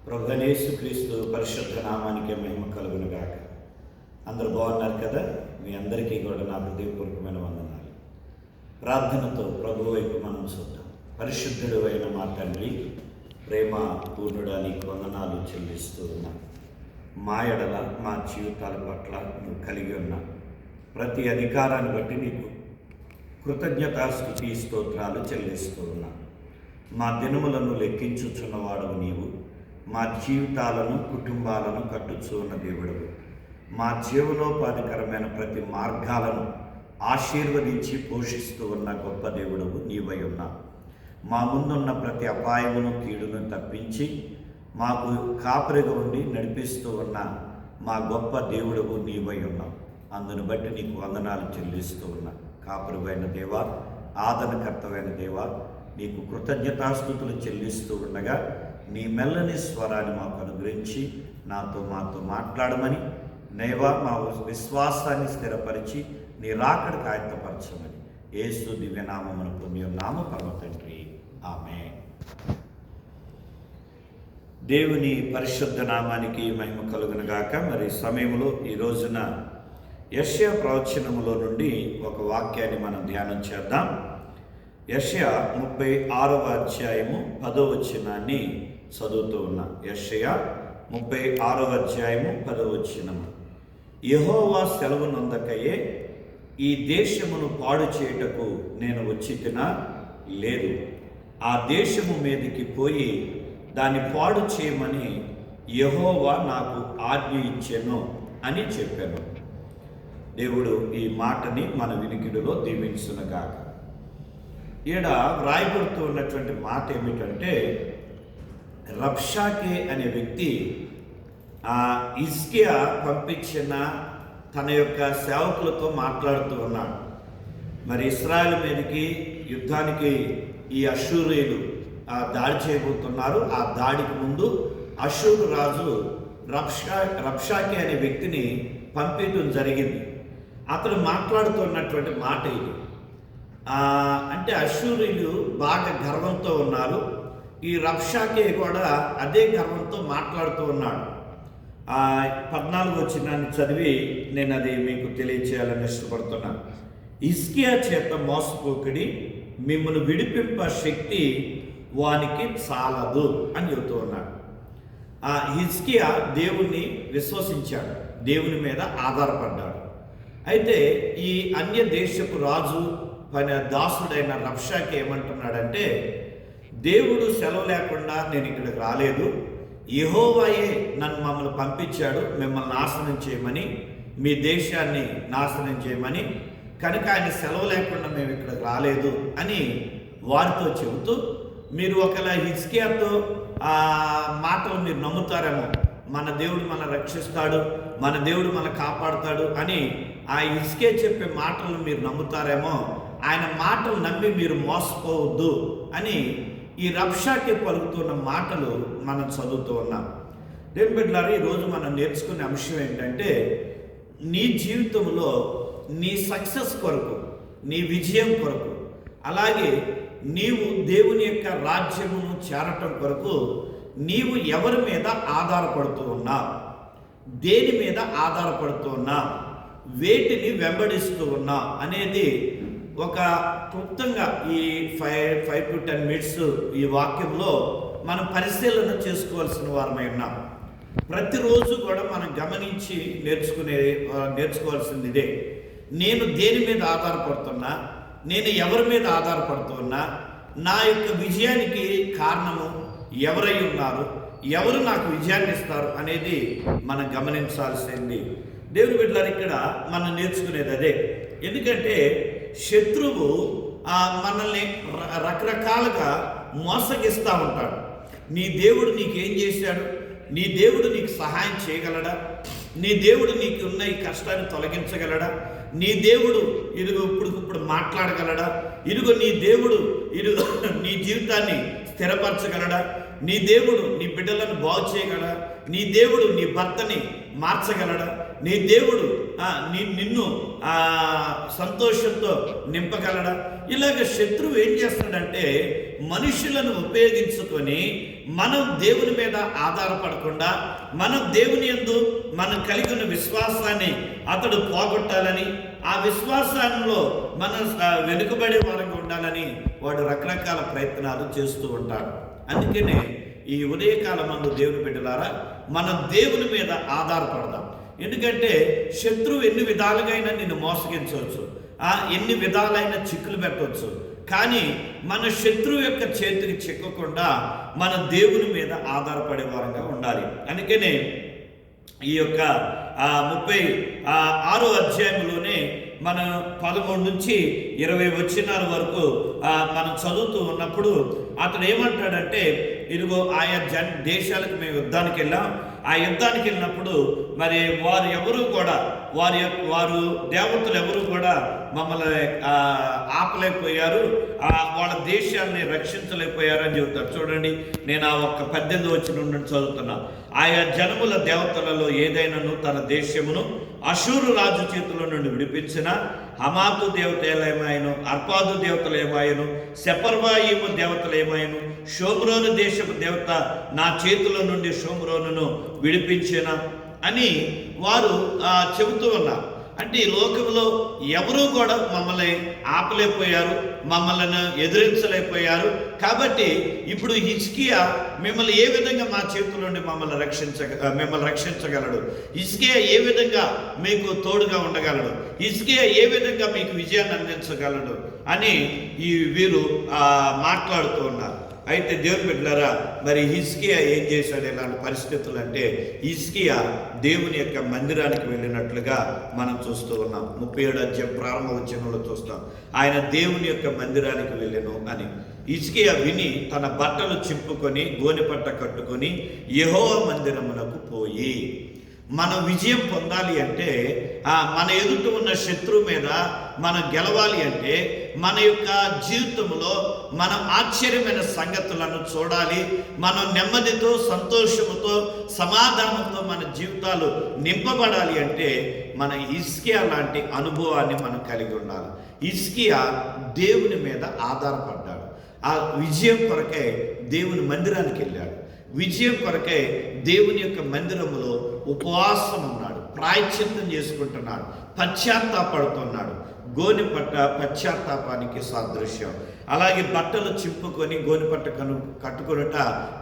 ప్రభువైన యేసుక్రీస్తు పరిశుద్ధ నామానికి మహిమ కలుగును గాక. అందరూ బాగున్నారు కదా? మీ అందరికీ కూడా నా హృదయపూర్వకమైన వందనాలు. ప్రార్థనతో ప్రభు వైపు మనం చూద్దాం. పరిశుద్ధుడు అయిన మా తండ్రి, ప్రేమ పూర్ణుడా, నీకు వందనాలు చెల్లిస్తూ ఉన్నాను. మా ఎడల మా జీవితాల పట్ల నువ్వు కలిగి ఉన్న ప్రతి అధికారాన్ని బట్టి నీకు కృతజ్ఞతాస్తుతి స్తోత్రాలు చెల్లిస్తూ ఉన్నాను. మా దినములను లెక్కించుచున్నవాడవు నీవు. మా జీవితాలను, కుటుంబాలను కట్టుచూ ఉన్న దేవుడవు. మా జీవనోపాధికరమైన ప్రతి మార్గాలను ఆశీర్వదించి పోషిస్తూ ఉన్న గొప్ప దేవుడవు నీవై ఉన్నావు. మా ముందున్న ప్రతి అపాయమును, కీడును తప్పించి మాకు కాపరిగా ఉండి నడిపిస్తూ ఉన్న మా గొప్ప దేవుడవు నీవై ఉన్నావు. అందును బట్టి నీకు వందనాలు చెల్లిస్తూ ఉన్నా. కాపరివైన దేవా, ఆదరణకర్తమైన దేవా, నీకు కృతజ్ఞతాస్తుతులు చెల్లిస్తూ ఉండగా నీ మెల్లని స్వరాన్ని మాకు అనుగ్రహించి మాతో మాట్లాడమని, నేవా మా విశ్వాసాన్ని స్థిరపరిచి నీ రాకడకు ఆయత్తపరచమని యేసు దివ్యనామమును పుణ్యనామ పరమ తండ్రి, ఆమేన్. దేవుని పరిశుద్ధ నామానికి మహిమ కలుగును గాక. మరి సమయంలో ఈ రోజున యెషయా ప్రవచనములో నుండి ఒక వాక్యాన్ని మనం ధ్యానం చేద్దాం. యెషయా 36వ అధ్యాయము 10వ వచనాన్ని చదువుతూ ఉన్నా. యెషయా 36వ అధ్యాయము 10వ వచనము. యెహోవా సెలవు నొందకయే ఈ దేశమును పాడు చేయుటకు నేను వచ్చితినా? లేదు, ఆ దేశము మీదకి పోయి దాన్ని పాడు చేయమని యెహోవా నాకు ఆజ్ఞ ఇచ్చెను అని చెప్పాను. దేవుడు ఈ మాటని మన వినికిడిలో దీవించునుగాక. ఈడ వ్రాయబడుతూ ఉన్నటువంటి మాట ఏమిటంటే, రబ్షాకే అనే వ్యక్తి హిజ్కియా పంపించిన తన యొక్క సేవకులతో మాట్లాడుతూ ఉన్నాడు. మరి ఇశ్రాయేలు మీదకి యుద్ధానికి ఈ అష్షూరీయులు దాడి చేయబోతున్నారు. ఆ దాడికి ముందు అష్షూరు రాజు రబ్షాకే అనే వ్యక్తిని పంపించడం జరిగింది. అతడు మాట్లాడుతున్నటువంటి మాట ఇది. అంటే అష్షూరీయులు బాగా గర్వంతో ఉన్నారు. ఈ రబ్షాకే కూడా అదే గర్వంతో మాట్లాడుతూ ఉన్నాడు. 14వ వచనాన్ని చదివి నేను అది మీకు తెలియచేయాలని ఇష్టపడుతున్నాను. హిజ్కియా చేత మోసపోకుడి, మిమ్మల్ని విడిపింప శక్తి వానికి చాలదు అని చెబుతూ ఉన్నాడు. హిజ్కియా దేవుణ్ణి విశ్వసించాడు, దేవుని మీద ఆధారపడ్డాడు. అయితే ఈ అన్య దేశపు రాజు దాసుడైన రబ్షాకే ఏమంటున్నాడంటే, దేవుడు సెలవు లేకుండా నేను ఇక్కడికి రాలేదు, యెహోవాయే మమ్మల్ని పంపించాడు మిమ్మల్ని నాశనం చేయమని, మీ దేశాన్ని నాశనం చేయమని, కనుక ఆయన సెలవు లేకుండా మేము ఇక్కడికి రాలేదు అని వారితో చెబుతూ, మీరు ఒకవేళ హిజ్కియాతో మాటలు మీరు నమ్ముతారేమో, మన దేవుడు మన రక్షిస్తాడు, మన దేవుడు మన కాపాడుతాడు అని ఆ హిజ్కియా చెప్పే మాటలు మీరు నమ్ముతారేమో, ఆయన మాటలు నమ్మి మీరు మోసపోవద్దు అని ఈ రబ్షాకే పలుకుతున్న మాటలు మనం చదువుతూ ఉన్నాం. దేవుని బిడ్డలారా, ఈరోజు మనం నేర్చుకునే అంశం ఏంటంటే, నీ జీవితంలో నీ సక్సెస్ కొరకు, నీ విజయం కొరకు, అలాగే నీవు దేవుని యొక్క రాజ్యమును చేరటం కొరకు నీవు ఎవరి మీద ఆధారపడుతూ ఉన్నావు, దేని మీద ఆధారపడుతూ ఉన్నావు, వేటిని వెంబడిస్తూ ఉన్నావు అనేది ఒక క్లుప్తంగా ఈ 5 to 10 minutes ఈ వాక్యంలో మనం పరిశీలన చేసుకోవాల్సిన వారమై ఉన్నాం. ప్రతిరోజు కూడా మనం గమనించి నేర్చుకోవాల్సింది ఇదే. నేను దేని మీద ఆధారపడుతున్నా, నేను ఎవరి మీద ఆధారపడుతున్నా, నా యొక్క విజయానికి కారణము ఎవరై ఉన్నారు, ఎవరు నాకు విజయాన్ని ఇస్తారు అనేది మనం గమనించాల్సింది. దేవుని బిడ్డలారా, ఇక్కడ మనం నేర్చుకునేది అదే. ఎందుకంటే శత్రువు మనల్ని రకరకాలుగా మోసగిస్తూ ఉంటాడు. నీ దేవుడు నీకేం చేశాడు, నీ దేవుడు నీకు సహాయం చేయగలడా, నీ దేవుడు నీకు ఉన్న ఈ కష్టాన్ని తొలగించగలడా, నీ దేవుడు ఇదిగో ఇప్పుడు మాట్లాడగలడా, ఇదిగో నీ దేవుడు నీ జీవితాన్ని స్థిరపరచగలడా, నీ దేవుడు నీ బిడ్డలను బాగు చేయగలడా, నీ దేవుడు నీ భర్తని మార్చగలడా, నీ దేవుడు నిన్ను సంతోషంతో నింపగలడా. ఇలాగ శత్రువు ఏం చేస్తాడంటే మనుషులను ఉపయోగించుకొని మనం దేవుని మీద ఆధారపడకుండా మనం దేవుని యందు మనం కలిగి ఉన్న విశ్వాసాన్ని అతడు పోగొట్టాలని, ఆ విశ్వాసంలో మనం వెనుకబడే వారంగా ఉండాలని వాడు రకరకాల ప్రయత్నాలు చేస్తూ ఉంటాడు. అందుకనే ఈ ఉదయకాలం మందు దేవుని బిడ్డలారా, మనం దేవుని మీద ఆధారపడదాం. ఎందుకంటే శత్రువు ఎన్ని విధాలుగా నిన్ను మోసగించవచ్చు, ఎన్ని విధాలైన చిక్కులు పెట్టవచ్చు, కానీ మన శత్రువు యొక్క చేతికి చిక్కకుండా మన దేవుని మీద ఆధారపడే వారంగా ఉండాలి. అందుకనే ఈ యొక్క 36వ అధ్యాయంలోనే మనం 13 నుంచి 20 వచనాల వరకు మనం చదువుతూ ఉన్నప్పుడు అతడు ఏమంటాడంటే, ఇదిగో ఆయా దేశాలకు మేము యుద్ధానికి వెళ్ళాం. ఆ యుద్ధానికి వెళ్ళినప్పుడు మరి వారు ఎవరు కూడా వారు దేవతలు ఎవరు కూడా మమ్మల్ని ఆపలేకపోయారు, వాళ్ళ దేశాన్ని రక్షించలేకపోయారు అని చెబుతారు. చూడండి, నేను ఆ ఒక్క 18 వచనం నుండి చదువుతున్నా. ఆయా జనముల దేవతలలో ఏదైనాను తన దేశమును అషూరు రాజు చేతుల నుండి విడిపించిన హమాతు దేవత ఏమాయను, అర్పాదు దేవతలు ఏమాయను, సెపర్వాయిము దేవతలు ఏమాయను, షోమ్రోను దేశపు దేవత నా చేతుల నుండి షోమ్రోనును విడిపించిన అని వారు చెబుతూ ఉన్నారు. అంటే ఈ లోకంలో ఎవరూ కూడా మమ్మల్ని ఆపలేకపోయారు, మమ్మల్ని ఎదిరించలేకపోయారు. కాబట్టి ఇప్పుడు హిజ్కియా మిమ్మల్ని ఏ విధంగా మా చేతుల నుండి మిమ్మల్ని రక్షించగలడు, హిజ్కియా ఏ విధంగా మీకు తోడుగా ఉండగలడు, హిజ్కియా ఏ విధంగా మీకు విజయాన్ని అందించగలడు అని వీరు మాట్లాడుతూ ఉన్నారు. అయితే దేవుని బిడ్డలారా, మరి హిజ్కియా ఏం చేశాడు ఇలాంటి పరిస్థితులు అంటే, హిజ్కియా దేవుని యొక్క మందిరానికి వెళ్ళినట్లుగా మనం చూస్తూ ఉన్నాం. 37వ అధ్యాయం ప్రారంభ వచనంలో చూస్తాం, ఆయన దేవుని యొక్క మందిరానికి వెళ్ళెను అని. హిజ్కియా విని తన బట్టలు చింపుకొని గోనెపట్ట కట్టుకొని యెహోవా మందిరమునకు పోయి, మనం విజయం పొందాలి అంటే, మన ఎదుట ఉన్న శత్రువు మీద మనం గెలవాలి అంటే, మన యొక్క జీవితంలో మనం ఆశ్చర్యమైన సంగతులను చూడాలి, మనం నెమ్మదితో సంతోషముతో సమాధానంతో మన జీవితాలు నింపబడాలి అంటే మన హిజ్కియా లాంటి అనుభవాన్ని మనం కలిగి ఉండాలి. హిజ్కియా దేవుని మీద ఆధారపడ్డాడు. ఆ విజయం కొరకే దేవుని మందిరానికి వెళ్ళాడు. విజయం కొరకే దేవుని యొక్క మందిరములో ఉపవాసం ఉన్నాడు, ప్రాయశ్చిత్తం చేసుకుంటున్నాడు, పశ్చాత్తాపడుతున్నాడు. గోనెపట్ట పశ్చాత్తాపానికి సాదృశ్యం. అలాగే బట్టలు చింపుకొని గోనెపట్ట కట్టుకొనుట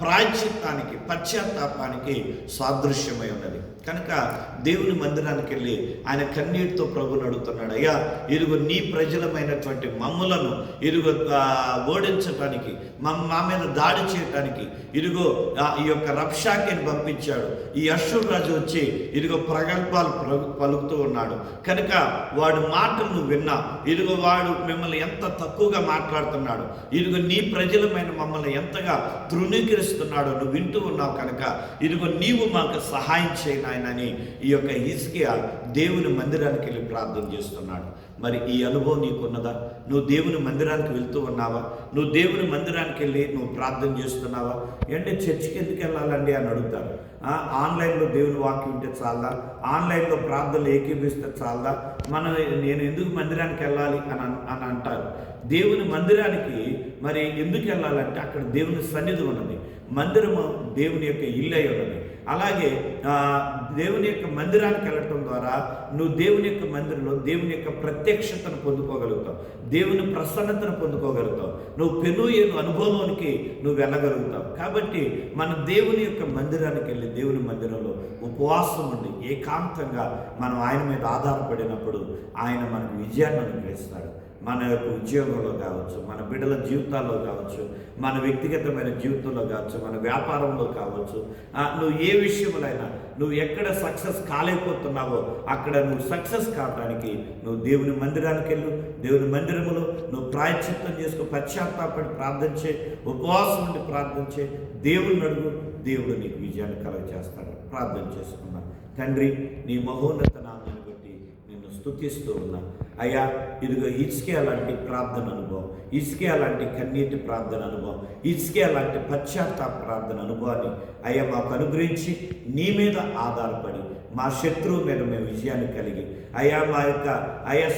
ప్రాయశ్చిత్తానికి పశ్చాత్తాపానికి సాదృశ్యమై ఉన్నది. కనుక దేవుని మందిరానికి వెళ్ళి ఆయన కన్నీటితో ప్రభుని అడుగుతున్నాడు, అయ్యా ఇరుగు నీ ప్రజలమైనటువంటి మమ్ములను ఓడించటానికి, మా మీద దాడి చేయటానికి ఇరుగో ఈ యొక్క రబ్షాకేని పంపించాడు. ఈ అషూరు రాజు వచ్చి ఇరుగో ప్రగల్భాలు పలుకుతూ ఉన్నాడు. కనుక వాడు మాటలు విన్నా, ఇరుగో వాడు మిమ్మల్ని ఎంత తక్కువగా మాట్లాడుతున్నాడు, ఇరుగో నీ ప్రజలమైన మమ్మల్ని ఎంతగా తృణీకరిస్తున్నాడో నువ్వు వింటూ ఉన్నావు. కనుక ఇరుగో నీవు మాకు సహాయం చేయనాయనని ఈ యొక్క హిజ్కియా దేవుని మందిరానికి వెళ్ళి ప్రార్థన చేస్తున్నాడు. మరి ఈ అనుభవం నీకున్నదా? నువ్వు దేవుని మందిరానికి వెళ్తూ ఉన్నావా? నువ్వు దేవుని మందిరానికి వెళ్ళి నువ్వు ప్రార్థన చేస్తున్నావా? అంటే చర్చికి ఎందుకు వెళ్ళాలండి అని అడుగుతారు. ఆన్లైన్లో దేవుని వాక్యం ఉంటే చాలదా? ఆన్లైన్లో ప్రార్థనలు ఏకీపిస్తే చాలదా? నేను ఎందుకు మందిరానికి వెళ్ళాలి అని అంటారు. దేవుని మందిరానికి మరి ఎందుకు వెళ్ళాలంటే అక్కడ దేవుని సన్నిధి ఉన్నది. మందిరము దేవుని యొక్క ఇల్లు అయి ఉన్నది. అలాగే దేవుని యొక్క మందిరానికి వెళ్ళటం ద్వారా నువ్వు దేవుని యొక్క మందిరంలో దేవుని యొక్క ప్రత్యక్షతను పొందుకోగలుగుతావు, దేవుని ప్రసన్నతను పొందుకోగలుగుతావు, నువ్వు పెనుయేలు అనుభవంలోనికి నువ్వు వెళ్ళగలుగుతావు. కాబట్టి మన దేవుని యొక్క మందిరానికి వెళ్ళి దేవుని మందిరంలో ఉపవాసం ఉండి ఏకాంతంగా మనం ఆయన మీద ఆధారపడినప్పుడు ఆయన మనకు విజయాన్ని అనుగ్రహిస్తాడు. మన యొక్క ఉద్యోగంలో కావచ్చు, మన బిడ్డల జీవితాల్లో కావచ్చు, మన వ్యక్తిగతమైన జీవితంలో కావచ్చు, మన వ్యాపారంలో కావచ్చు, నువ్వు ఏ విషయంలోనైనా నువ్వు ఎక్కడ సక్సెస్ కాలేకపోతున్నావో అక్కడ నువ్వు సక్సెస్ కావడానికి నువ్వు దేవుని మందిరానికి వెళ్ళు. దేవుని మందిరములో నువ్వు ప్రాయశ్చిత్తం చేసుకో, పశ్చాత్తాపడి ప్రార్థించే, ఉపవాసం ఉండి ప్రార్థించే, దేవుని అడుగు, దేవుడు నీకు విజయాన్ని కలుగజేస్తాడు. ప్రార్థన చేసుకున్నా. తండ్రి, నీ మహోన్నత నామాన్ని బట్టి నిన్ను స్తుతిస్తూ ఉన్నా. అయ్యా ఇదిగో హిజ్కియా లాంటి ప్రార్థన అనుభవం, హిజ్కియా లాంటి కన్నీటి ప్రార్థన అనుభవం, హిజ్కియా లాంటి పశ్చాత్తాప ప్రార్థన అనుభవాన్ని అయ్యా మాకు అనుగ్రహించి నీ మీద ఆధారపడి మా శత్రువు మీద మేము విజయాన్ని కలిగి అయ్యా మా యొక్క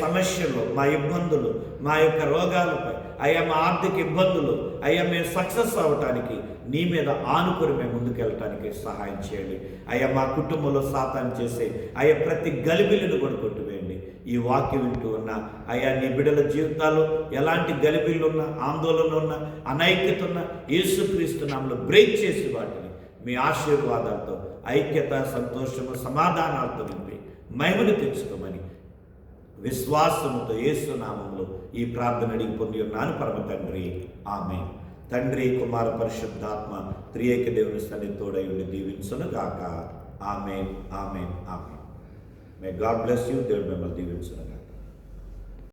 సమస్యలు, మా ఇబ్బందులు, మా యొక్క రోగాలపై అయ్యా మా ఆర్థిక ఇబ్బందులు, అయ్యా మేము సక్సెస్ అవ్వటానికి నీ మీద ఆనుకొని మేము ముందుకెళ్ళటానికి సహాయం చేయండి. అయ్యా మా కుటుంబంలో సాతాను చేసే అయ్యా ప్రతి గలిబిలిని కూడా కొట్టివేయండి. ఈ వాక్యం వింటూ ఉన్న అయ్యా నీ బిడ్డల జీవితాల్లో ఎలాంటి గలిబిళ్ళు ఉన్నా, ఆందోళన ఉన్నా, అనైక్యత ఉన్నా యేసుక్రీస్తు నామములో బ్రేక్ చేసి వాటిని మీ ఆశీర్వాదాలతో ఐక్యత, సంతోషము, సమాధానాలతో నింపి మహిమను తెచ్చుకోమని విశ్వాసముతో యేసు నామములో ఈ ప్రార్థన అడిగి పొంది ఉన్నాను పరమ తండ్రి. ఆమేన్. తండ్రి, కుమార, పరిశుద్ధాత్మ త్రియేక దేవుని సన్నిధి తోడై ఉండి దీవించును గాక. ఆమేన్, ఆమేన్, ఆమేన్. May God bless you. దేవుడు మిమ్మల్ని దీవించును గాక.